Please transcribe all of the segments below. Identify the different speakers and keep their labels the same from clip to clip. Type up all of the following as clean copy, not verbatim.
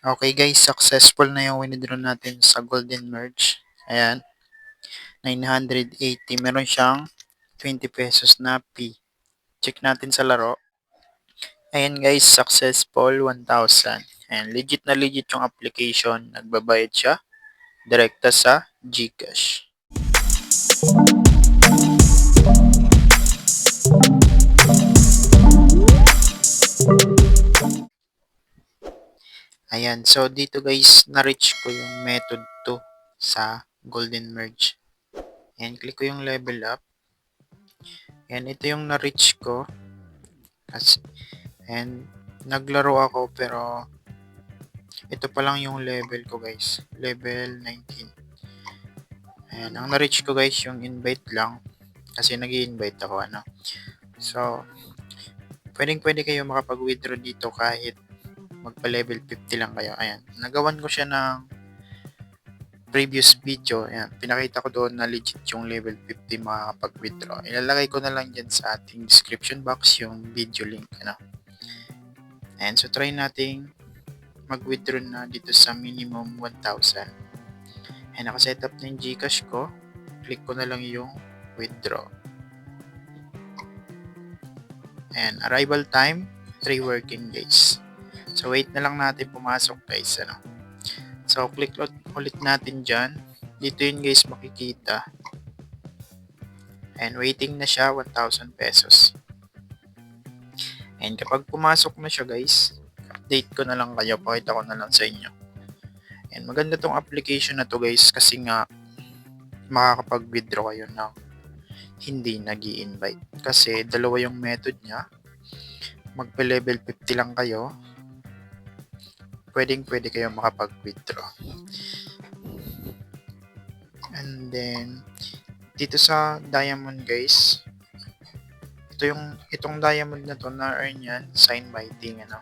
Speaker 1: Okay guys, successful na yung winidraw natin sa Golden Merge. Ayan, 980. Meron siyang 20 pesos na fee. Check natin sa laro. Ayan guys, successful 1,000. Ayan, legit na legit yung application. Nagbabayad siya direkta sa GCash. Ayan, so dito guys, na-reach ko yung method 2 sa Golden Merge. Ayan, click ko yung level up. Ayan, ito yung na-reach ko. And naglaro ako pero ito pa lang yung level ko guys. Level 19. Ayan, ang na-reach ko guys yung invite lang. Kasi nag-i-invite ako ano. So, pwede kayo makapag-withdraw dito kahit magpa-level 50 lang kayo. Ayan, nagawan ko siya ng previous video. Ayan, pinakita ko doon na legit yung level 50 makakapag-withdraw. Ilalagay ko na lang dyan sa ating description box yung video link. Ano. Ayan, so try nating mag-withdraw na dito sa minimum 1,000. Ayan, nakasetup na yung Gcash ko. Click ko na lang yung withdraw. Ayan, arrival time, 3 working days. So, wait na lang natin pumasok guys. Ano. So, click ulit natin dyan. Dito yun guys makikita. And waiting na siya, 1,000 pesos. And kapag pumasok na siya guys, update ko na lang kayo. Pakita ko na lang sa inyo. And maganda tong application na to guys kasi nga makakapag-withdraw kayo ng hindi nag-i-invite. Kasi dalawa yung method niya. Magpa-level 50 lang kayo. Pwede kayo makapag-withdraw. And then, dito sa diamond guys, itong diamond na to na-earn yan, sign biting, ano.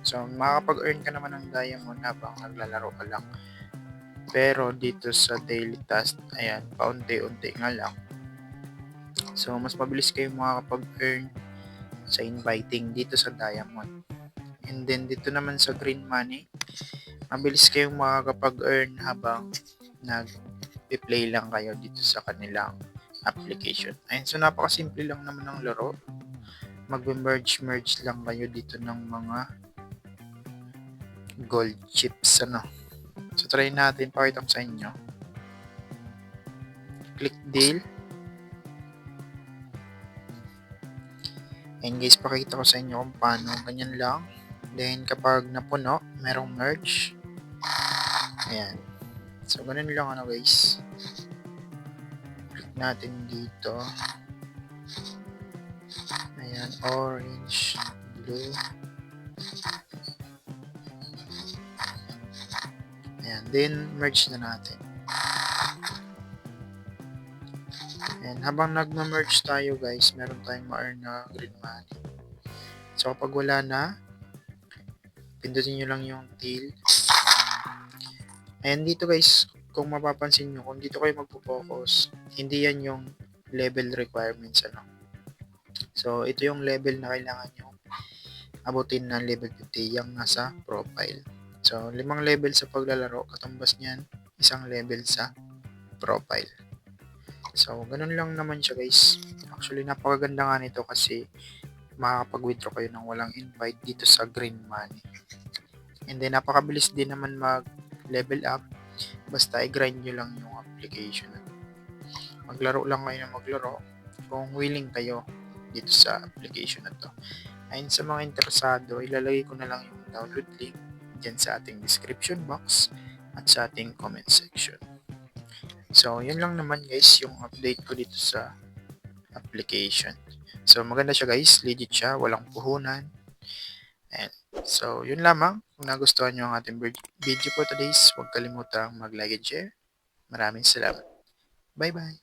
Speaker 1: So, makakapag-earn ka naman ng diamond habang naglalaro ka lang. Pero dito sa daily task, ayan, paunti-unti nga lang. So, mas mabilis kayo makakapag-earn sa inviting dito sa diamond. And then, dito naman sa green money, mabilis kayong makakapag-earn habang nag-play lang kayo dito sa kanilang application. Ayun, so napakasimple lang naman ng laro. Mag-merge lang kayo dito ng mga gold chips, ano. So, try natin, pakita ko sa inyo. Click deal. And guys, pakita ko sa inyo kung paano. Ganyan lang. Then, kapag napuno, merong merge. Ayan. So, ganun lang ano guys. Click natin dito. Ayan, orange, blue. Ayan, then merge na natin. And habang nagma-merge tayo guys, meron tayong ma-earn na green money. So, kapag wala na, pindutin nyo lang yung deal. And dito guys, kung mapapansin nyo, kung dito kayo magpo-focus, hindi yan yung level requirements, ano. So, ito yung level na kailangan nyo abutin ng level 50, yung nasa profile. So, 5 level sa paglalaro, katumbas niyan, 1 level sa profile. So, ganun lang naman siya guys. Actually, napakaganda nga nito kasi makakapag-withdraw kayo ng walang invite dito sa green money. And then, napakabilis din naman mag-level up. Basta i-grind nyo lang yung application. Maglaro lang kayo na maglaro kung willing kayo dito sa application na to. Ayun, sa mga interesado, ilalagay ko na lang yung download link dyan sa ating description box at sa ating comment section. So, yun lang naman guys yung update ko dito sa application. So, maganda siya guys, legit siya, walang puhunan. And so, yun lamang. Kung nagustuhan nyo ang ating video for today's, huwag kalimutang mag-like and share. Maraming salamat. Bye-bye!